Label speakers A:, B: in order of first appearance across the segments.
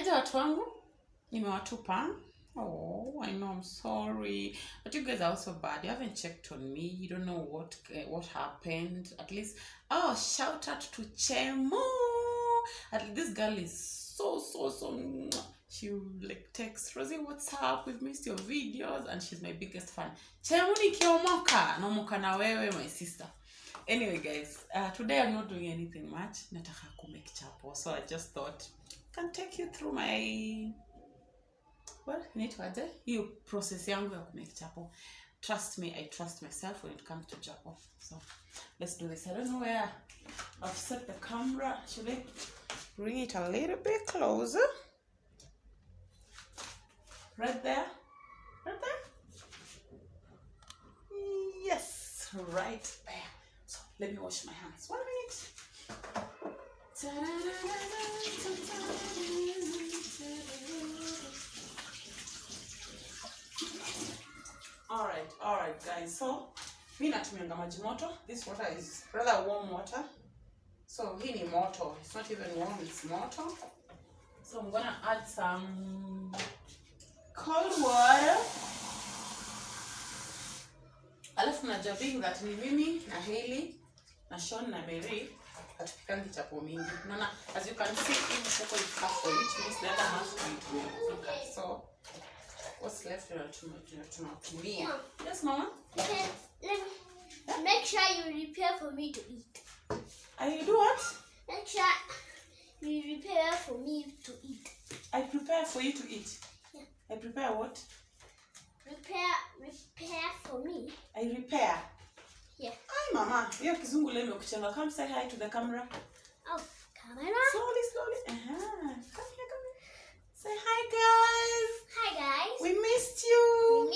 A: Niaje watu wangu? Nimewatupa. Oh, I know, I'm sorry. But you guys are also bad. You haven't checked on me. You don't know what happened. At least, shout out to Chemo. At least this girl is so. She like text Rosie, what's up? We've missed your videos, and she's my biggest fan. Chemo ni kiomoka. Nomoka na wewe, my sister. Anyway, guys, today I'm not doing anything much. Nataka kumake chapo. So I just thought I can take you through my you process yangu ya kumake chapo. Trust me, I trust myself when it comes to chapo. So let's do this. I don't know where I've set the camera. Should I bring it a little bit closer? Right there? Right there? Yes, right there. So let me wash my hands. 1 minute. All right guys, so mimi natumia maji moto. This water is rather warm water, so hii ni moto, it's not even warm, it's moto. So I'm gonna add some cold water. Alafu na jabbing that ni mimi na Hailey na Sean na Mary hatupikangi chapo mingi. Unaona, as you can see, this chapo is half for which means the other half will be. So what's left tunatumia. Yes, Mama?
B: Okay, make sure you prepare for me to eat.
A: And you do what?
B: Make sure you prepare for me to eat.
A: I prepare for you to eat?
B: Yeah.
A: I prepare what?
B: Repair for me.
A: I repair?
B: Yeah.
A: Hi, Mama. Hiyo kizungu leo imekuchanga. Come say hi to the camera.
B: Oh, camera.
A: Slowly. Come here. Say hi, guys.
B: Hi, guys.
A: We missed you.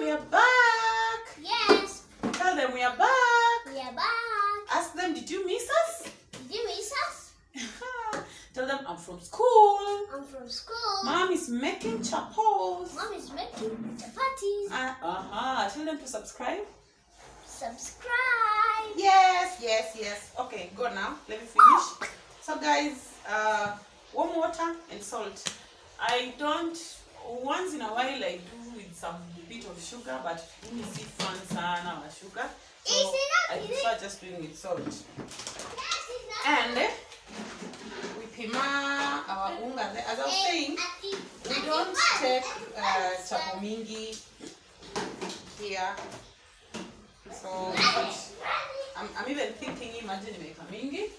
A: We are back.
B: Yes.
A: Tell them we are back.
B: We are back.
A: Ask them, did you miss us?
B: Did you miss us?
A: Tell them I'm from school.
B: I'm from school.
A: Mom is making chapos.
B: Mom is making chapatis.
A: Tell them to subscribe.
B: Subscribe.
A: Yes. Okay, go now. Let me finish. So guys, warm water and salt. I don't, once in a while I do with some bit of sugar, but you see fun sana wa sugar. So I prefer just doing with salt. And we pima our unga. As I was saying, we don't take chapo mingi here. So I'm even thinking, imagine make a mingi.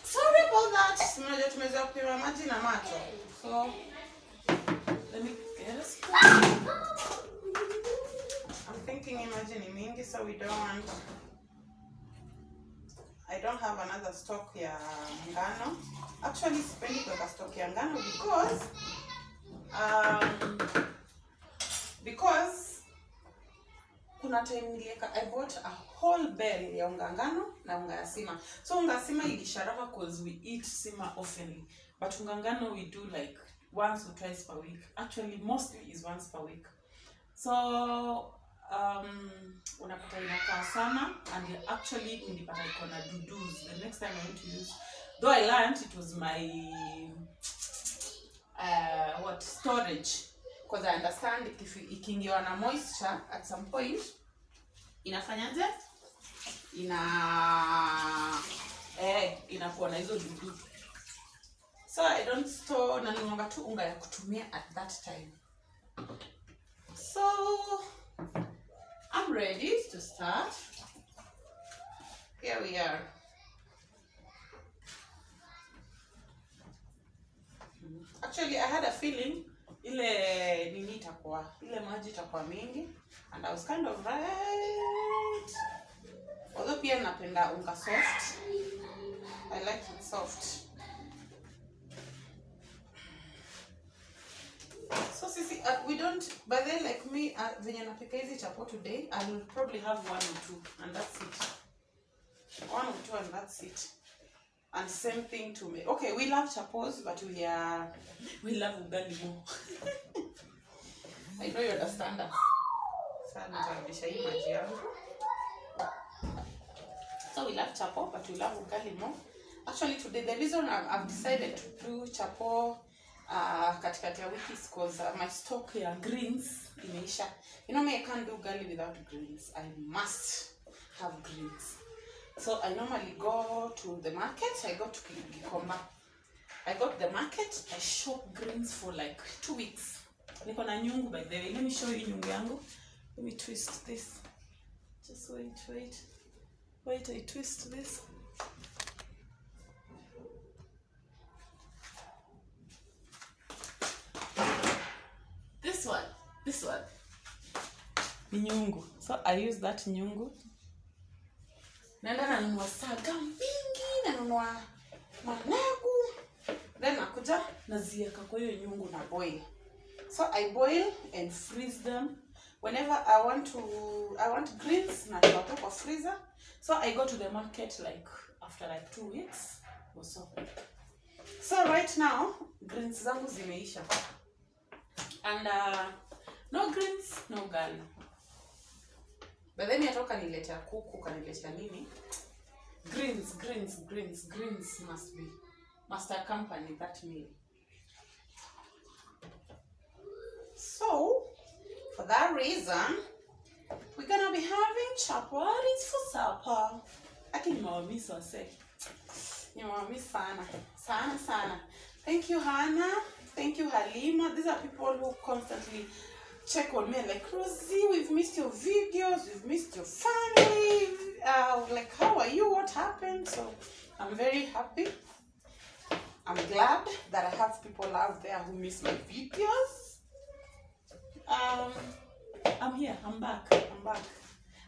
A: Sorry about that. So let me get a spoon. I'm thinking, imagine mingi, so I don't have another stock ya ngano. Actually, sipendi kuweka stock ya ngano because kuna time nilieka, I bought a whole bell ya unga ngano na unga ya sima. So unga sima ilisharaka because we eat sima oftenly, but unga ngano we do like once or twice per week. Actually, mostly is once per week. So unapata inakaa sana, and actually nilipata iko na dudus. The next time I went to use, though I learned it was my storage, because I understand if ikiingiwa na moisture at some point inafanyaje, inakuwa na hizo dudu. So I don't store, na niwanga tu unga ya kutumia at that time. So I'm ready to start. Here we are. Actually, I had a feeling ile maji itakuwa mingi, and I was kind of right. Although pia napenda unga soft. I like it soft. So sisi, we don't, by the way, like me, venye napika hizi chapo today, I will probably have 1 or 2, and that's it. 1 or 2 and that's it. And same thing to me. Okay, we love chapos, but we love ugali more. I know you understand that. So we love chapo, but we love ugali more. Actually today the reason I've decided to do chapo katikati ya wiki is because my stock ya greens imeisha. You know me, I can't do ugali without greens. I must have greens. So I normally go to the market. I go to Gikomba. I go to the market. I shop greens for like 2 weeks. Niko na nyungu by the way. Let me show you nyungu yangu. Let me twist this. Just wait. Wait, I twist this. This one. Ni nyungu. So I use that nyungu. Naenda nanunua saga mingi, nanunua managu. Then nakuja nazieka kwa hiyo nyungu na boil. So I boil and freeze them. Whenever I want greens, na tuwapa kwa freezer. So I go to the market like after like 2 weeks or so. So right now greens zangu zimeisha. And no greens, no ugali. But then yatoka niletea kuku, kaniletea nini? Greens must accompany that meal. So, for that reason, we're gonna be having chapatis for supper. Lakini nimewamiss wase. Nimewamiss sana. Thank you, Hannah. Thank you, Halima. These are people who constantly check on me like, Rosie, we've missed your videos, we've missed your family. Like, how are you? What happened? So I'm very happy. I'm glad that I have people out there who miss my videos. I'm here. I'm back.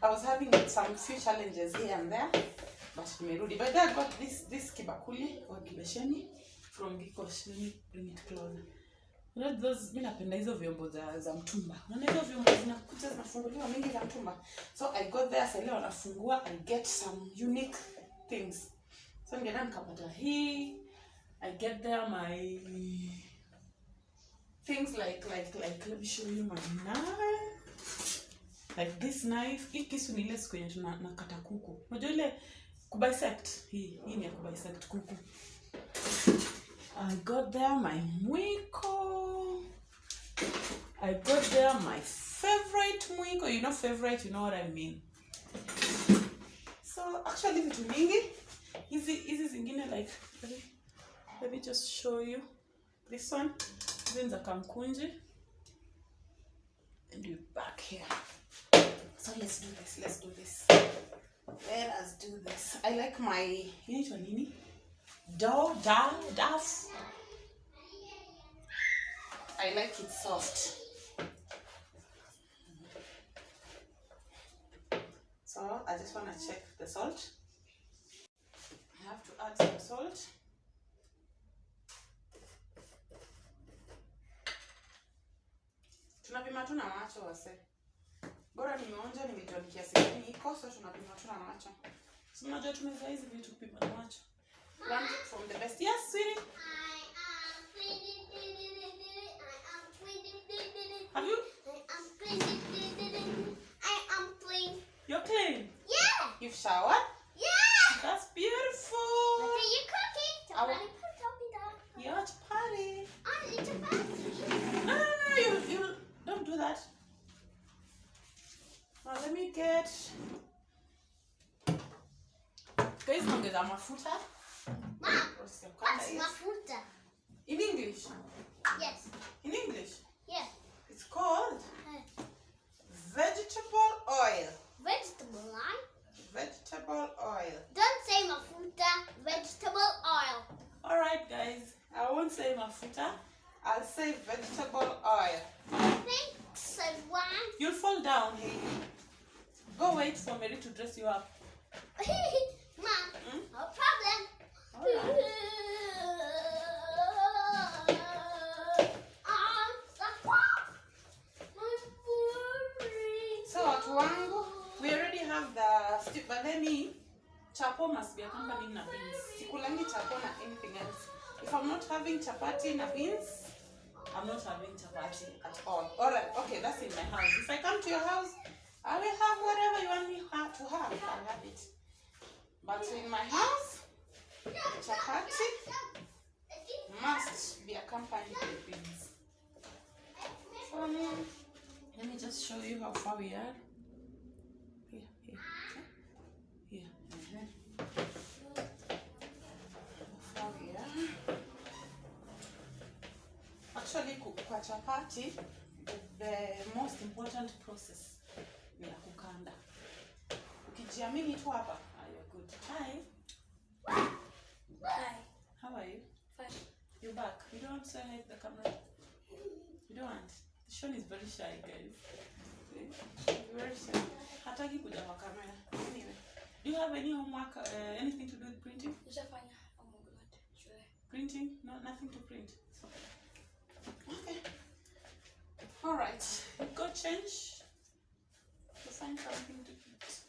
A: I was having some few challenges here and there, but nimerudi. But then I got this kibakuli or kibesheni from Gikosh. Let me bring it closer. You know those, mimi napenda hizo vyombo za mtumba. Unaona hizo vyombo zinakuja zinafunguliwa mingi za mtumba. So I got there, sasa leo nafungua, I get some unique things. So ningeenda nikapata hii. I get there my things like let me show you my knife. Like this knife, hii kisu ni ile siku yenye tunakata kuku. Unajua ile kubisect, hii ni ya kubisect kuku. I got there my mwiko. I got there my favorite mwiko. You know favorite, you know what I mean. So actually vitu mingi hizi zingine like let me just show you this one. Hizi za kamkunji. And we're back here. So let's do this. Let us do this. I like my inaitwa nini? Duff. I like it soft. So I just want to check the salt. I have to add some salt. Tunapima tu na macho wase. Bora nimeonja nimejua kiasi gani iko, so tunapima tu na macho. Si unajua tumeza hizi vitu kupima na macho. Learn from the best. Yes, sweetie. Have you?
B: I am clean.
A: You're clean?
B: Yeah.
A: You've showered?
B: Yeah.
A: That's beautiful.
B: What are you cooking?
A: Your chapati.
B: It's a chapati.
A: No, you don't do that. Now let me get. Guys, ongeza mafuta.
B: Mom, what's mafuta?
A: In English?
B: Yes.
A: In English?
B: Yes.
A: It's called vegetable oil.
B: Vegetable oil?
A: Vegetable oil.
B: Don't say mafuta, vegetable oil.
A: Alright guys, I won't say mafuta. I'll say vegetable oil.
B: Thanks, everyone.
A: You'll fall down, hey. Go wait for Mary to dress you up.
B: Mom, no problem.
A: Alright. So watu wangu, we already have the stew, but then me, chapo must be accompanied na beans. Sikulangi chapo na anything else. If I'm not having chapati na beans, I'm not having chapati at all. Alright, okay, that's in my house. If I come to your house, I will have whatever you want me to have. I'll have it. But in my house, chapati must be accompanied with beans. So let me just show you how far we are. Here. How far we are. Actually, kwa chapati, the most important process ni ya kukanda. Ukijiamini tu hapa, you're good. Hi.
B: Hi.
A: How are you?
B: Fine.
A: You're back. You don't say hi to the camera. You don't want. Sean is very shy, guys. He's very shy. Hataki kuja kwa camera. Anyway, do you have any homework, anything to do with printing?
B: Nishafanya. Oh my god. Sure.
A: Printing? No, nothing to print. Okay. All right. Go change. To find something to eat.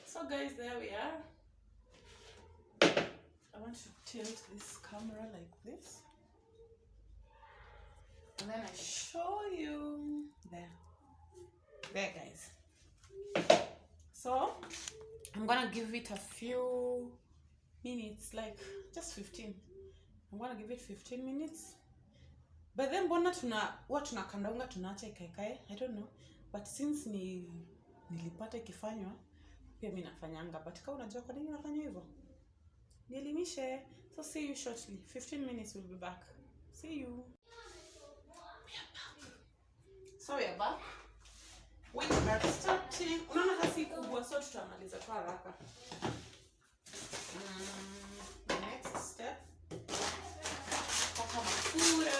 A: So guys, there we are. I want to tilt this camera like this. And then I show you there. There, guys. So, I'm gonna give it a few minutes, like just 15. I'm gonna give it 15 minutes. But then mbona tunakandaunga tunaacha ikaekae? I don't know. But since nilipata ikifanywa, pia mimi nafanyanga. But kama unajua kwa nini nafanya hivyo? Nielimishe. So see you shortly. 15 minutes, we'll be back. See you. We are back. So we are back. We are starting. Unaona kasi kubwa, so tutamaliza tu haraka. The next step. Paka mafura.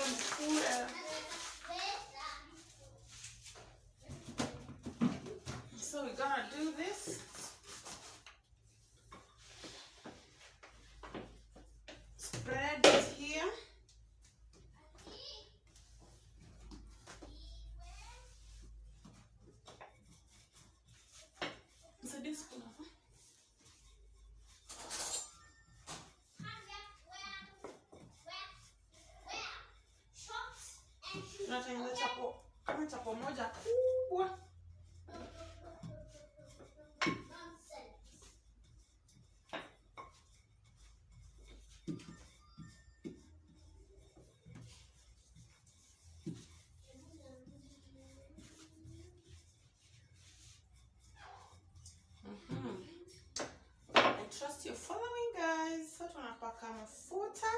A: So we're gonna do this. Spread it here. So this one. Tunatengeneza chapo moja kubwa. I trust you're following, guys. So tunapaka mafuta.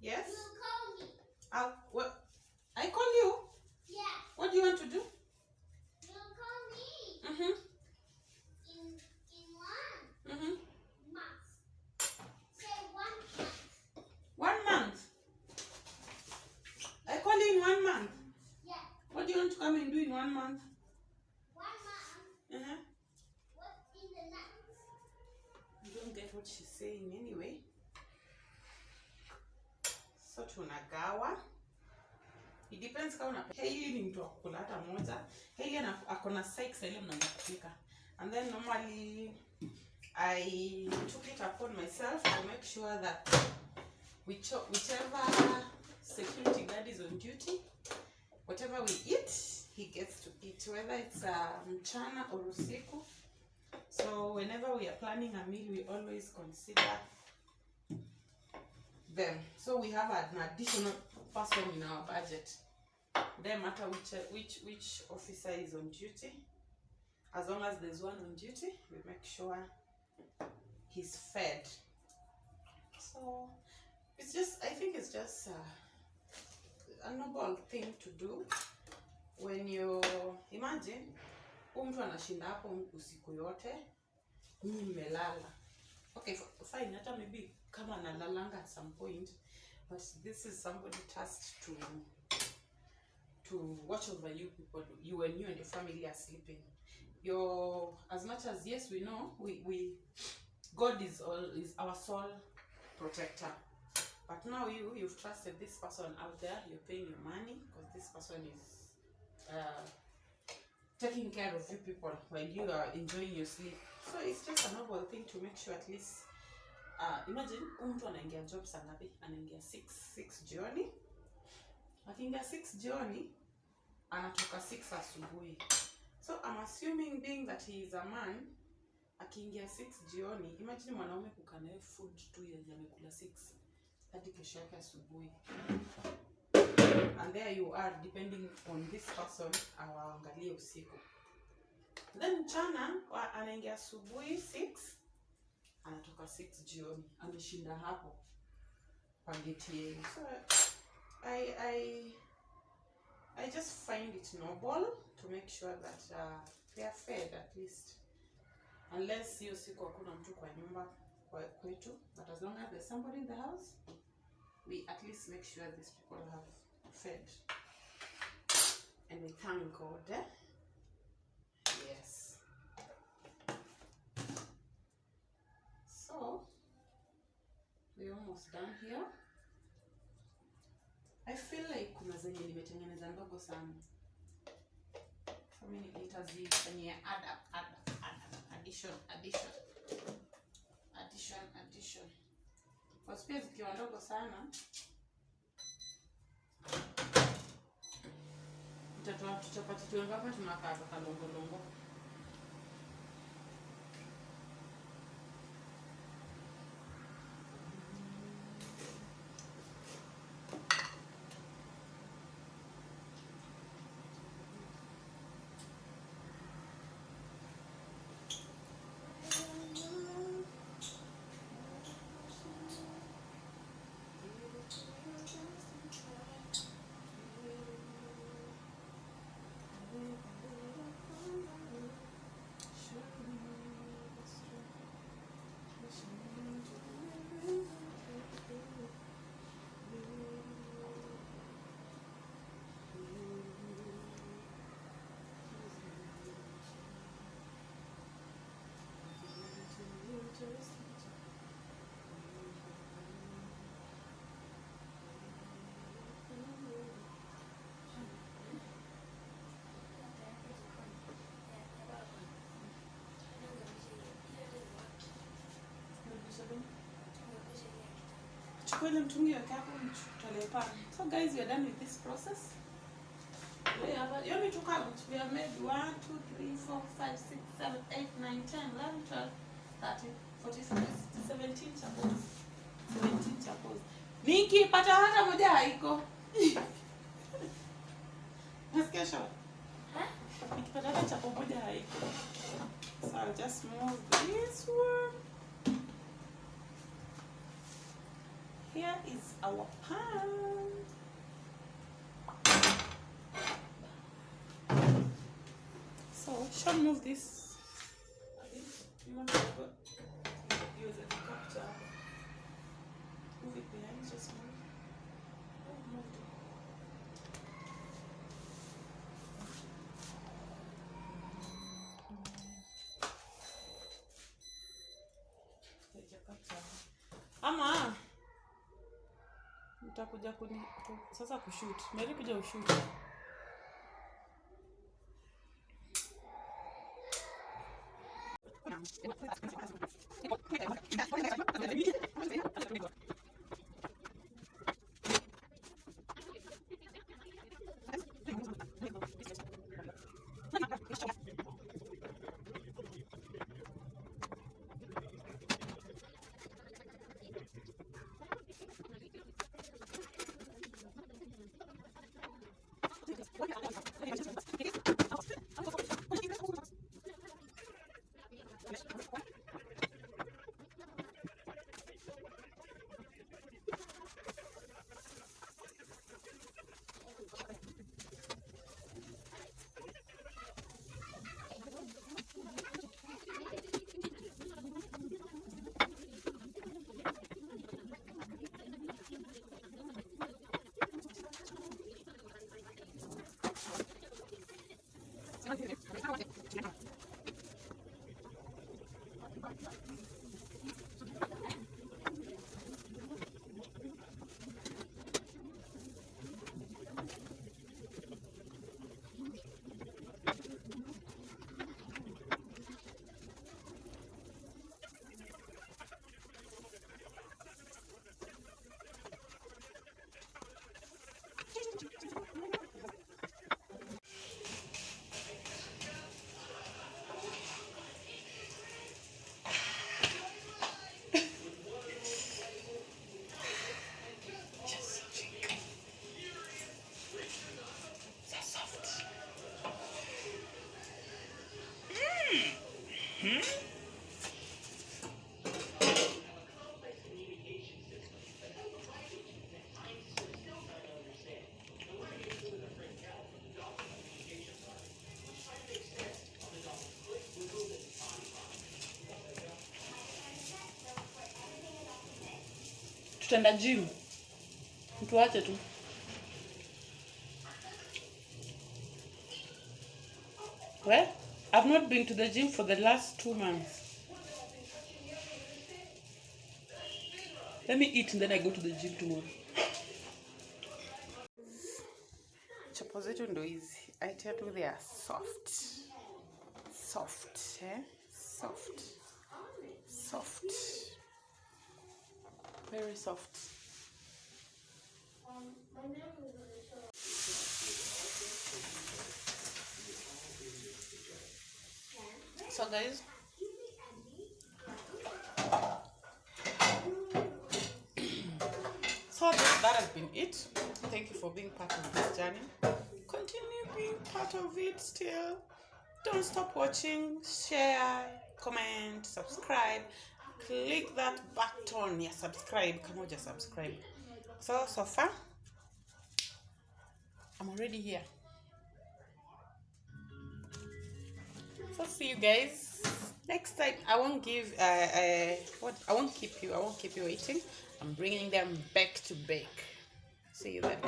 A: Yes?
B: You call me.
A: What? I call you?
B: Yeah.
A: What do you want to do?
B: You call me.
A: Mm-hmm.
B: In 1
A: Mm-hmm.
B: month. Say 1 month.
A: 1 month. I call you in 1 month.
B: Yeah.
A: What do you want to come and do in 1 month?
B: 1 month.
A: Uh-huh.
B: What's in the next?
A: You don't get what she's saying anyway. So tunagawa. It depends kama una Hailey ni mtu wa kukula hata moja. Hailey akona sykes ile mnaanza kupika. And then normally I took it upon myself to make sure that whichever security guard is on duty, whatever we eat, he gets to eat, whether it's mchana or usiku. So whenever we are planning a meal, we always consider them. So we have an additional person in our budget. Then matter which officer is on duty, as long as there's one on duty, we make sure he's fed. So it's just, I think it's just a noble thing to do. When you imagine mtu anashinda hapo usiku yote, nyinyi mmelala. Okay, fine, hata maybe kama analalanga at some point, but this is somebody tasked to watch over you people, you and your family are sleeping. As much as, yes, we know we God is our sole protector, but now you've trusted this person out there, you're paying your money because this person is taking care of you people while you are enjoying your sleep. So it's just a noble thing to make sure at least imagine mtu anaingia job saa ngapi? Anaingia 6 jioni. Akiingia 6 jioni, anatoka 6 asubuhi. So I'm assuming being that he is a man, akiingia 6 jioni, imagine mwanaume kukaa naye food tu yenye amekula 6 hadi kesho yake asubuhi. And there you are, depending on this person, awaangalie usiku. Then mchana anaingia asubuhi 6, anatoka 6 jioni, ameshinda hapo pangeti. So I just find it noble to make sure that they are fed at least, unless hiyo siku hakuna mtu kwa nyumba kwetu, but as long as there's somebody in the house, we at least make sure these people have fed, and we thank God. Yes. So we're almost done here. I feel like kuna zenye nimetengeneza ndogo sana. So many nitazifanyia addition. Kwa sababu zikiwa ndogo sana, tutapata tuenga hapa tunakaa kalongo. Chukua mtungi wake hapo mtolee pale. So guys, we are done with this process. We have we have made 1, 2, 3, 4, 5, 6, 7, 8, 9, 10, 11, 12, 13, 14, 15, 17 chapos. 17 chapos. Nikipata hata moja haiko. Nasikia show. Nikipata hata chapo moja haiko. So I'll just move this one. Here is our pan. So, shall move this. You want to use a capture? Move it behind, just move. Move it. Ama nitakuja sasa kushoot. Mimi kuja ushoot. tutaenda gym. Tuache tu. Well, I've not been to the gym for the last 2 months. Let me eat and then I go to the gym tomorrow. Chapo zetu ndo hizi. Aitia tu they are soft. Soft, eh? Soft. Soft. Very soft. So guys, so that has been it. Thank you for being part of this journey. Continue being part of it still. Don't stop watching. Share, comment, subscribe. Click that button. Yeah, subscribe. Come on, just subscribe. So far, I'm already here. So see you guys next time. I won't give I won't keep you waiting. I'm bringing them back to bake. See you then.